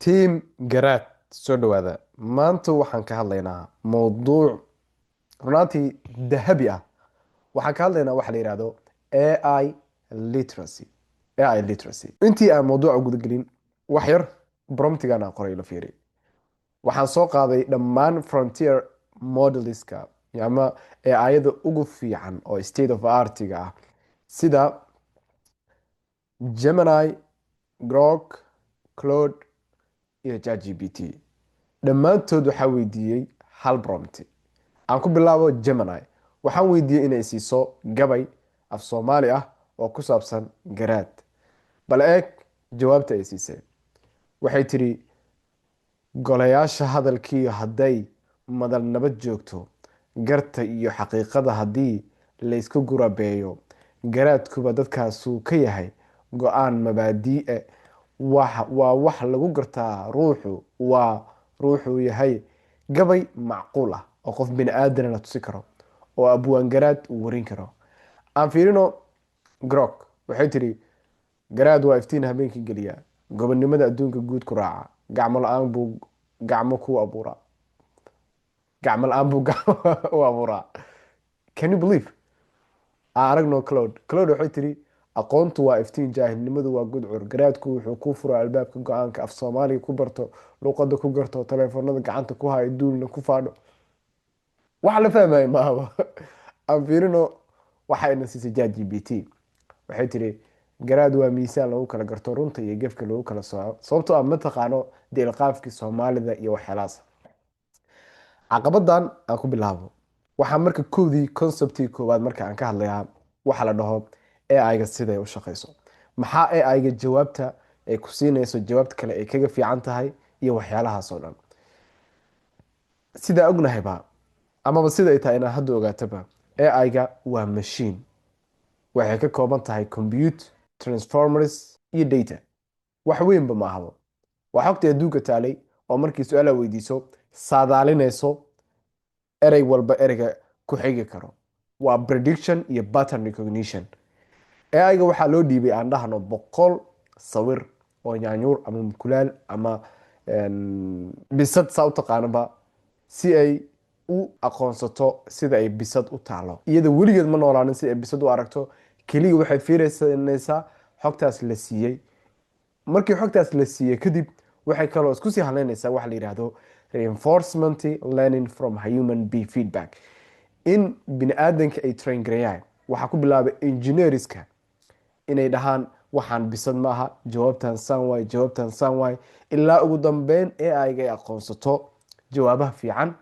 tiim garaad soo dhawaada maanta waxaan ka hadlaynaa mowduuc runaantii dahabi ah. waxaan ka hadlaynaa waxa la yidhaahdo ai literacy ai literacy. intii aan mowduuca gudagelin wax yar bromtigan aan qoray la fiiri. waxaan soo qaaday dhammaan frontier modeliska ama ayada ugu fiican oo state of artiga ah sida Gemini, Grok, Claude iyo ChatGPT. dhammaantood waxaa weydiiyey hal prompt. aan ku bilaabo Gemini. waxaan weydiiyey inay siiso gabay af Soomaali ah oo ku saabsan garaad. bal eeg jawaabta ay siisay. waxay tiri golayaasha hadalkii hadday madal nabad joogto, garta iyo xaqiiqada haddii la isku gurabeeyo, garaadkuba dadkaasuu ka yahay go-aan mabaadii'e. waa wax lagu gartaa ruuxuu yahay gabay macquul ah oo qof bini aadana la tusi karo oo abwaan garaad uu warin karo. aan fiirino Grok. waxay tiri garaad waa iftiin habeenkii geliya, gobonimada adduunka guud ku raaca, gacmo la-aan buu gacmo ku abuuraa, gacmo la-aan buu gacmo u abuuraa. Can you believe? aan aragno Claude waxay tiri aqoontu waa iftiin, jaahilnimadu waa gudcur, garaadku wuxuu ku furaa albaabka go-aanka, af Soomaaliga ku barto, luqada ku garto, taleefanada gacanta ku hayo, duulna ku faadho. waxa la fahmaya maahaba. aan fiirino waxayna siisay ChatGPT. waxay tiri garaad waa miisaan lagu kala garto, runta iyo gefka lagu kala sooco, sababtoo ah ma taqaano deelqaafkii Soomaalida iyo waxyaalahaas. caqabadan aan ku bilaabo. waxaa marka koodii conceptii koowaad marka aan ka hadlayaa waxa la dhaho AI-ga siday u shaqeyso. maxaa AI-ga jawaabta ay ku siinayso jawaabta kale ay kaga fiican tahay iyo waxyaalahaas oo dhan. sidaa ognahayba amaba sida ay tahay inaan hadda ogaataba, AI-ga waa machine. waxay ka kooban tahay compute, transformers iyo data. wax weynba ma ahabo. waa xogta adduunka taalay oo markii su-aala weydiiso saadaalinayso erey walba ereyga ku xigi karo. waa prediction iyo pattern recognition. AI-ga waxaa loo dhiibay aan dhahno 100 sawir oo nyaanyuur ama mukulaal ama bisad saa u taqaanaba, si ay u aqoonsato sida ay bisad u taalo. iyada weligeed ma noolaanin si ay bisad u aragto, keliya waxay fiirsanaysaa xogtaas la siiyey. markii xogtaas la siiyey kadib waxay kaloo isku sii haleynaysaa waxa la yidhaahdo reinforcement learning from human be feedback. in bini aadanka ay train gareeyaan. waxaa ku bilaabay engineerska inay dhahaan waxaan bisad maaha, jawaabtan saan waay, jawaabtan saan waay, ilaa ugu dambeyn AI-ga ay aqoonsato jawaabaha fiican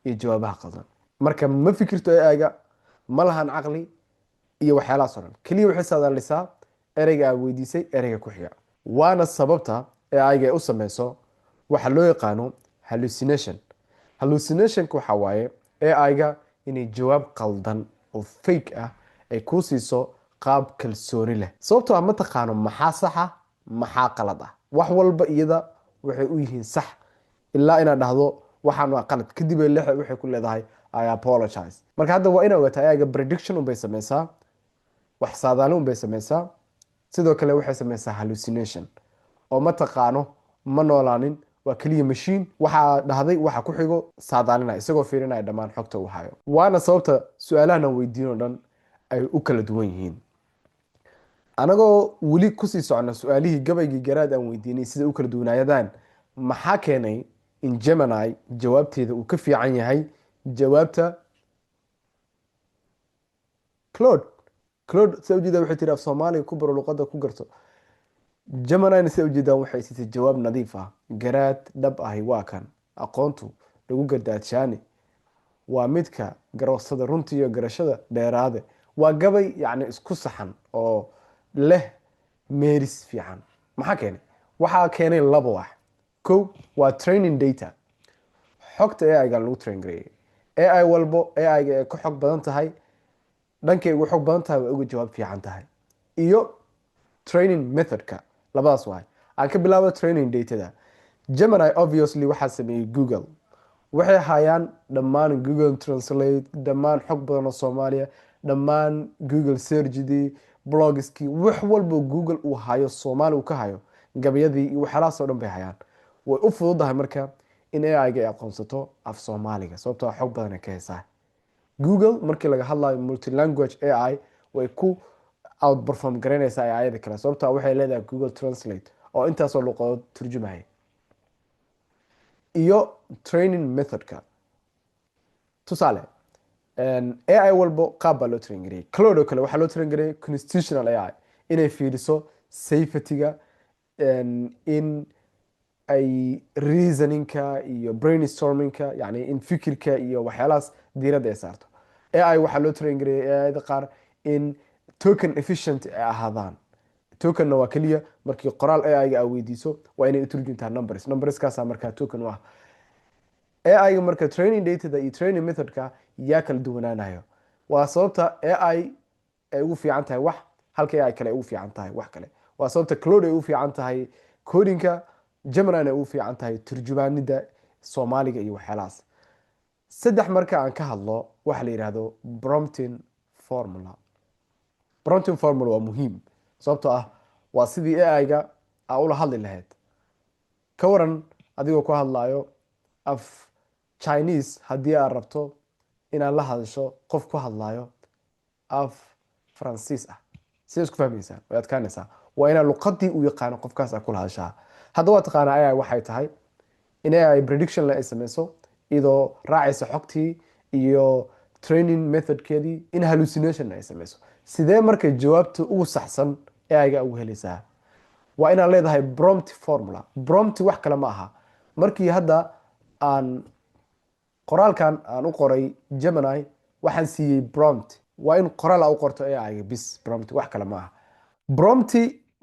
iyo jawaabaha qaldan. marka ma fikirto AI-ga, ma lahan caqli iyo waxyaalahaas oo dhan. keliya waxay saadaalisaa ereyga aad weydiisay ereyga ku xiga. waana sababta AI-ga ay u sameyso waxa loo yaqaano hallucination. hallucinationka waxaa waaye AI-ga inay jawaab qaldan oo fake ah ay ku siiso qaab kalsooni leh, sababtoo ah ma taqaano maxaa saxa maxaa qalad ah. wax walba iyada waxay u yihiin sax ilaa inaad dhahdo waxaan waa qalad, kadib waxay ku leedahay I apologize. marka hadda waa inaad ogaataa AI-ga prediction unbay sameysaa, wax saadaalin unbay sameysaa, sidoo kale waxay sameysaa hallucination oo ma taqaano, ma noolaanin, waa keliya machine. waxaa dhahday waxa ku xigo saadaalinaya isagoo fiirinaya dhammaan xogta uu hayo. waana sababta su-aalahan aan weydiin oo dhan ay u kala duwan yihiin. anagoo weli kusii socno su-aalihii gabaygii garaad aan weydiinay sida u kala duwanaayadaan, maxaa keenay in Gemini jawaabteeda uu ka fiican yahay jawaabta Claude sida ujeeda waxay tiri af Soomaaliga ku baro, luqada ku garto. Gemini sida ujeedaan waxay siisay jawaab nadiif ah. garaad dhab ahi waa kan aqoontu lagu gardaadshaani, waa midka garowsada runta iyo garashada dheeraade. waa gabay yacni isku saxan oo leh meeris fiican. maxaa keenay? waxaa keenay laba wax. kow waa training data. xogta AI-ga lagu train gareeyay. AI walbo AI-ga ay ka xog badan tahay, dhankay ugu xog badan tahay waa uga jawaab fiican tahay. iyo training methodka, labadaas waay. aan ka bilaabo training datada. Gemini obviously waxaa sameeyey Google. waxay hayaan dhammaan Google Translate, dhammaan xog badan oo Soomaaliya, dhammaan Google searchidii, blogskii, wax walba Google uu hayo Soomaali uu ka hayo, gabayadii iyo waxyaalahaas oo dhan bay hayaan. way u fududahay marka in AI-ga ay aqoonsato af Soomaaliga sababtoo xog badan ay ka haysaa. Google markii laga hadlayo multi-language AI way ku outperform garanaysaa AI-yada kale sababtoo waxay leedahay Google Translate oo intaasoo luqadood turjumaya. Iyo training methodka. Tusaale, AI walbo qaab baa loo train gareeyay. Claude oo kale waxaa loo train gareeyay constitutional AI inay fiiriso safety-ga, in ay reasoningka iyo brainstormingka, yani in fikirka iyo waxyaalahaas diiradda ay saarto. AI waxaa loo train gareeyay AI-da qaar in token efficient ay ahaadaan. Tokenna waa keliya markii qoraal AI-ga aa weydiiso waa inay u turjuntaa numbers. Numberskaasaa markaa token u ah. AI-ga marka training datada iyo training methodka yaa kala duwanaanayo. Waa sababta AI ay ugu fiican tahay wax halka AI kale ay ugu fiican tahay wax kale. Waa sababta Claude ay ugu fiican tahay codingka, Gemini ay ugu fiican tahay turjumaanida Soomaaliga iyo waxyaalahaas. Saddex marka aan ka hadlo waxa la yiraahdo prompting formula. Prompting formula waa muhiim sababtoo ah waa sidii AI-ga aa ula hadli lahayd. Ka waran adigoo ku hadlayo af Chinese haddii aad rabto inaad la hadasho qof ku hadlayo af Faransiis ah. Sidee isku fahmaysaa? Way adkaanaysaa. Waa inaad luqadii u yaqaano qofkaas aad kula hadashaa. Hadda waa taqaanaa AI waxay tahay in AI prediction la ay samayso iyadoo raacaysa xogtii iyo training methodkeedii in hallucination ay samayso. Sidee markay jawaabta ugu saxsan AI-ga ugu helaysaa? Waa inaad leedahay prompt formula. Prompt wax kale ma aha. Markii hadda aan qoraalkan aan u qoray Gemini waxaan siiyey prompt. Waa in qoraal aa u qorto AI-ga bis prompt wax kale ma aha. Prompt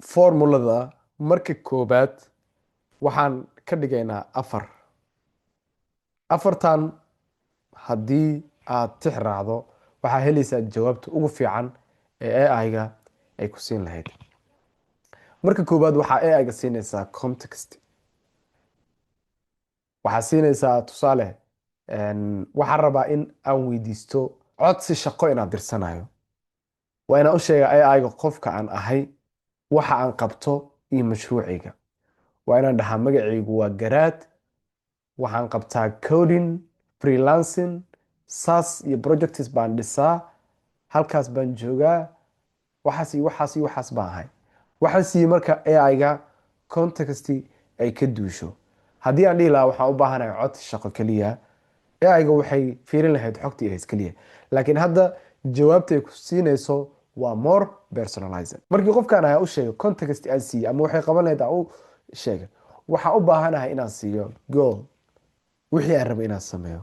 formulada marka koobaad waxaan ka dhigaynaa 4. 4tan haddii aad tix raacdo waxaa helaysaa jawaabta ugu fiican ee AI-ga ay ku siin lahayd. Marka koobaad waxaa AI-ga siinaysaa context. waxaa siinaysaa tusaale, waxaan rabaa in aan weydiisto codsi shaqo inaad dirsanayo. waa inaan u sheega AI-ga qofka aan ahay, waxa aan qabto iyo mashruuciga. waa inaan dhahaa magacaygu waa Garaad, waxaan qabtaa coding, freelancing, SaaS iyo projects baan dhisaa, halkaas baan joogaa, waxaas iyo waxaas iyo waxaas baan ahay. waxaan siiyey marka AI-ga context ay ka duusho. haddii aan dhihi lahaa waxaan u baahanahay codsi shaqo keliya, AI-ga waxay fiirin lahayd xogtii ahayd keliya. laakiin hadda jawaabta ay ku siinayso waa more personalized. markii qofkaan ahaa u sheego context aan siiyo ama waxay qaban lahayd aan u sheegay, waxaan u baahanahay inaan siiyo goal, wixii aan rabo inaan sameeyo.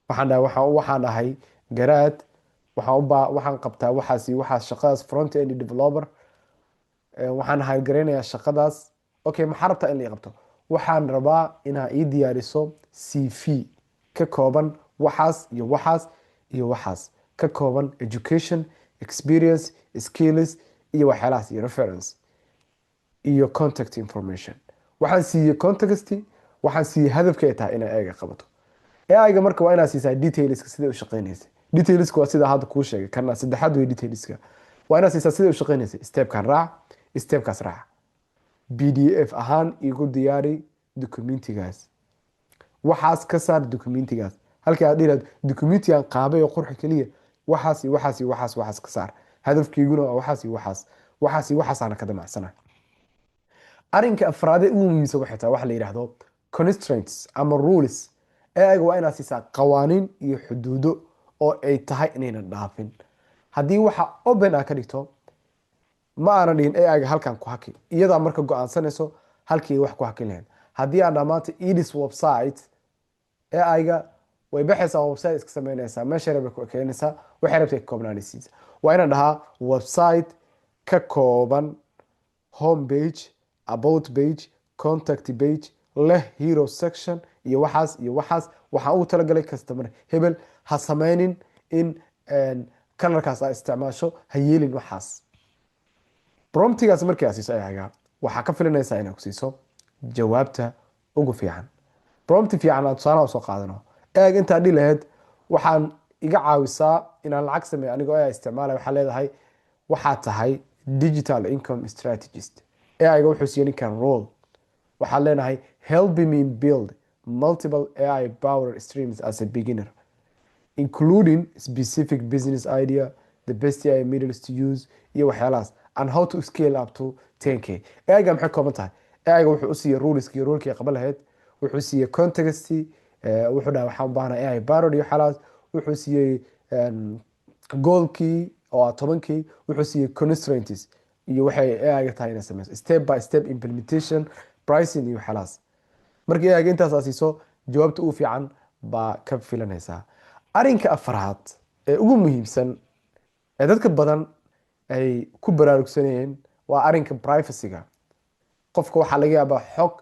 waxaan ahay Garaad, waxaan qabtaa waxaas shaqadaas front end developer, waxaan hawlgareynayaa shaqadaas. Okay, maxaa rabtaa in la qabto? waxaan rabaa inaad ii diyaariso CV ka kooban waxaas iyo waxaas iyo waxaas, ka kooban education, experience, skills iyo waxyaalahaas iyo reference iyo contact information. waxaan siiyey context, waxaan siiyey hadafka ay tahay inay AI-ga qabato. AI-ga marka waa inaad siisaa detailska sida u shaqeynaysa. Detailska waa sida hadda kuu sheegay, kana saddexaad way detailska. waa inaad siisaa sida u shaqeynaysa. Stepkan raac, stepkaas raac. PDF ahaan igu diyaari documentigaas. waxaas ka saar documentigaas. halkii aad dhihi documentigan qaabay oo qurux kaliya, waxaas iyo waxaas iyo waxaas ka saar. hadafkeyguna waa waxaas iyo waxaas. waxaas iyo waxaasana ka damacsana. arrinka afraad ee ugu muhiimsan waxay tahay waxa la yiraahdo constraints ama rules. AI-ga waa inaad siisaa qawaaniin iyo xuduudo oo ay tahay inaynan dhaafin. haddii waxa open ah ka dhigto, ma aanan dhihin AI-ga halkan ku haki, iyadaa marka go-aansanayso halkii wax ku hakin lahayd. haddii aan dhammaanta edis website, AI-ga way baxaysaa website iska sameynaysaa, meesha rabay ku keenaysaa, waxay rabtay ka koobnaanaysiisa. waa inaan dhahaa website ka kooban home page, about page, contact page, leh hero section iyo waxaas iyo waxaas. waxaan ugu talagalay customer hebel ha sameynin in kalarkaas aad isticmaasho, ha yeelin waxaas. promptigaas markii aad siiso AI-ga waxaa ka filanaysaa inaad ku siiso jawaabta ugu fiican. prompt fiican aad tusaalaha usoo qaadano. AI-ga intaad dhihi lahayd waxaan iga caawisaa inaan lacag sameeyo anigoo AI isticmaalaya, waxaa leedahay waxaad tahay digital income strategist. AI-ga wuxuu siiyey ninkan role. waxaad leenahay helping me build multiple AI powered streams as a beginner, including specific business idea, the best AI models to use, iyo waxyaalahaas, and how to scale up to 10k. AI-ga maxay kooban tahay? AI-ga wuxuu u siiyey ruleski rulekii qaban lahayd, wuxuu siiyey context, wuxuu dhahay waxaan u baahnaa AI powered iyo waxyaalahaas, wuxuu siiyey goalkii oo ah 10k, wuxuu siiyey constraints iyo waxay AI-ga tahay inay sameyso step by step implementation, pricing iyo waxyaalahaas. markii AI-ga intaas aad siiso, jawaabta ugu fiican baa ka filanaysaa. arrinka afraad ee ugu muhiimsan ee dadka badan ay ku baraarugsanayeen waa arrinka privacy-ga. qofka waxaa laga yaabaa xog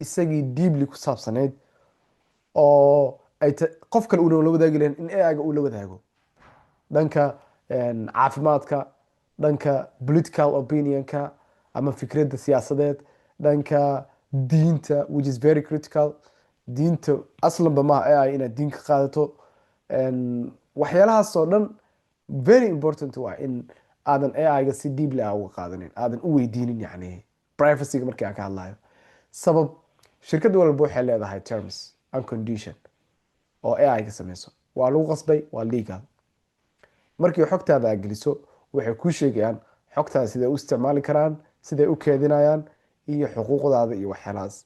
isagii deeply ku saabsaneyd oo ay qof kale uuna la wadaagi lahayn in AI-ga uu la wadaago, dhanka caafimaadka, dhanka political opinionka ama fikradda siyaasadeed, dhanka diinta, which is very critical. diinta aslanba maaha AI inaad diin ka qaadato. waxyaalahaas oo dhan very important waa in aadan AI-ga si deeply uga qaadanin, aadan u weydiinin yani privacy-ga markii aan ka hadlayo. sabab shirkad walba waxay leedahay terms and condition oo AI-ga sameyso, waa lagu qasbay, waa legal. markii xogtaada aad geliso waxay kuu sheegayaan xogtaada siday u isticmaali karaan, siday u keedinayaan iyo xuquuqdaada iyo waxyaalahaas.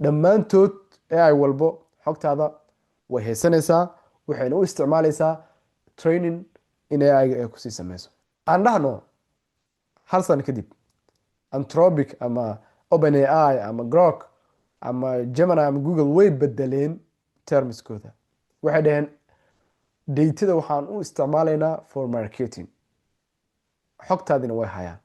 dhammaantood AI walbo xogtaada way haysanaysaa, waxayna u isticmaalaysaa training in AI-ga ay kusii sameyso. aan dhahno hal sano kadib Anthropic ama OpenAI ama Grok ama Gemini ama Google way bedeleen termskooda. waxay dhaheen datada waxaan u isticmaalaynaa for marketing, xogtaadina way hayaan.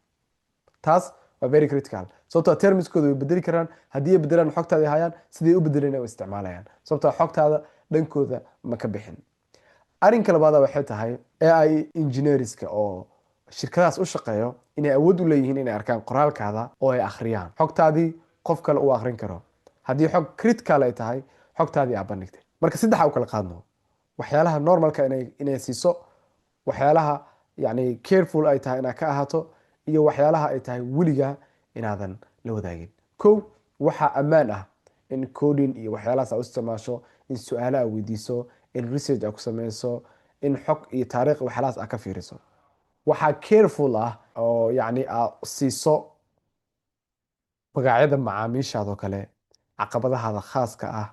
taas waa very critical, sababtoo termskooda way bedeli karaan. haddii ay bedelaan xogtaada hayaan, siday u bedeleen ay isticmaalayaan, sababtoo xogtaada dhankooda ma ka bixin. arrinka labaad waxay tahay AI engineerska oo shirkadahaas u shaqeeyo inay awood u leeyihiin inay arkaan qoraalkaada oo ay akhriyaan xogtaadii qof kale uu akhrin karo. haddii xog critical ay tahay, xogtaadii aad bandhigtay. marka saddexa u kala qaadno, waxyaalaha normalka inay siiso, waxyaalaha yani careful ay tahay inaad ka ahaato, iyo waxyaalaha ay tahay weligaa inaadan la wadaagin. kow, waxaa ammaan ah in coding iyo waxyaalahaas aad u isticmaasho, in su-aalo aad weydiiso, in research aad ku sameyso, in xog iyo taariikh waxyaalahaas aad ka fiiriso. waxaa careful ah oo yani aad siiso magacyada macaamiishaadoo kale, caqabadahaada khaaska ah,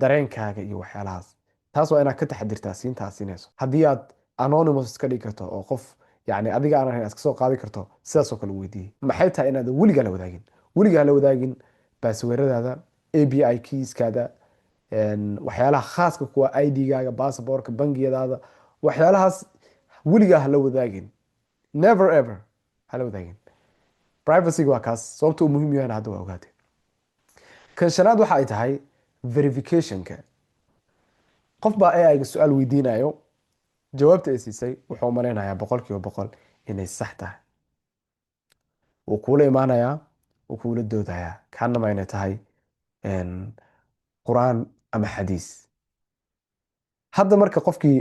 dareenkaaga iyo waxyaalahaas. taas waa inaad ka taxadirtaa siintaad siinayso. haddii aad anonymous iska dhigi karto oo qof yani adiga aan ahayn aad iska soo qaadi karto, sidaasoo kale weydiiyey. maxay tahay inaadan weligaa la wadaagin? weligaa la wadaagin baasweeradaada, API keyskaada, waxyaalaha khaaska kuwa ID-gaaga, basaborka, bangiyadaada, waxyaalahaas weligaa hala wadaagin. never ever hala wadaagin. privacy-ga waa kaas, sababta uu muhiim yahayna hadda waa ogaatay. kan shanaad waxa ay tahay verificationka. qof baa AI-ga su-aal weydiinayo, jawaabta ay siisay wuxuu u malaynayaa 100% inay sax tahay. wuu kuula imaanayaa, wuu kuula doodayaa, kaanama inay tahay quraan ama xadiis. hadda marka qofkii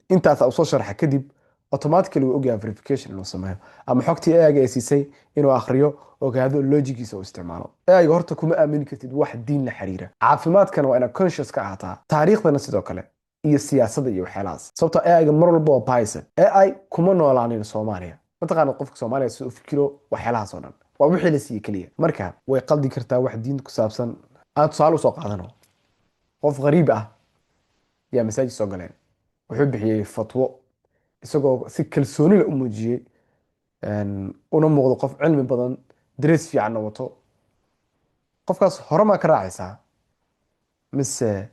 intaas u soo sharxa kadib, automatically wuu ogyahay verification inuu sameeyo, ama xogtii AI-ga ay siisay inuu akhriyo, ogaado logigiisa uu isticmaalo. AI-ga horta kuma aamini kartid wax diin la xiriira. caafimaadkana waa inaad conscious ka ahaataa, taariikhdana sidoo kale, iyo siyaasadda iyo waxyaalahaas. sababtoo AI-ga mar walba waa biased. AI kuma noolaanin Soomaaliya. mataqaana qofka Soomaaliya si uu fikiro waxyaalahaas oo dhan waa wixii la siiyey keliya. marka way qaldi kartaa wax diinta ku saabsan. aan tusaale usoo qaadano, qof qariib ah yaa masaajid soo galeen, wuxuu bixiyey fatwo isagoo si kalsooni leh u muujiyey, una muuqdo qof cilmi badan, darees fiicanna wato. qofkaas hore maa ka raacaysaa mise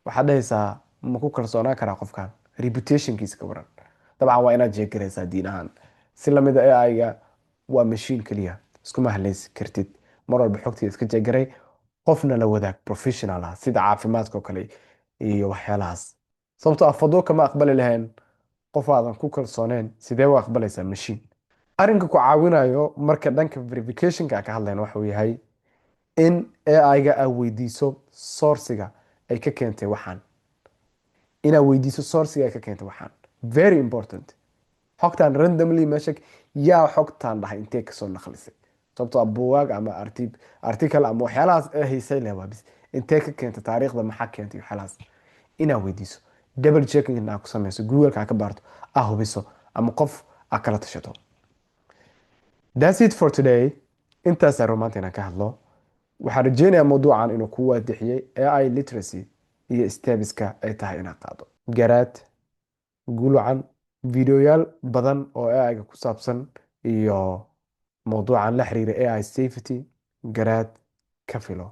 waxaad dhahaysaa ma ku kalsoonaan karaa qofkan? reputationkiisa ka waran. dabcan waa inaad jeegaraysaa diin ahaan. si lamid a AI-ga waa machine keliya, iskuma haleysi kartid. mar walba xogtiisa iska jeegaray, qofna la wadaag professional ah sida caafimaadka oo kale iyo waxyaalahaas. sababtoo ah fatwo kama aqbali lahayn qof aadan ku kalsooneen, sidee u aqbalaysaa machine? arrinka ku caawinayo marka dhanka verificationka ka hadlayna waxa uu yahay in AI-ga aad weydiiso sourciga ay ka keentay waxaan. inaad weydiiso sourciga ay ka keentay waxaan very important. xogtaan randomly meesha yaa xogtaan dhahay intee kasoo naqlisay, sababtoo ah buugaag ama article ama waxyaalahaas ee hiisay leh waa bis intee ka keenta taariikhda maxaa keentay waxyaalahaas inaad weydiiso double checking inaad ku sameyso google-ka aad ka baarto aad hubiso ama qof aad kala tashato. That's it for today. Intaasaan rumaanta inaan ka hadlo. Waxaan rajeynayaa mawduucan inuu ku waadixiyey AI literacy iyo stebiska ay tahay inaad qaado. Garaad, gulucan, videoyaal badan oo AI-ga ku saabsan iyo mawduucan la xiriira AI safety, garaad ka filo.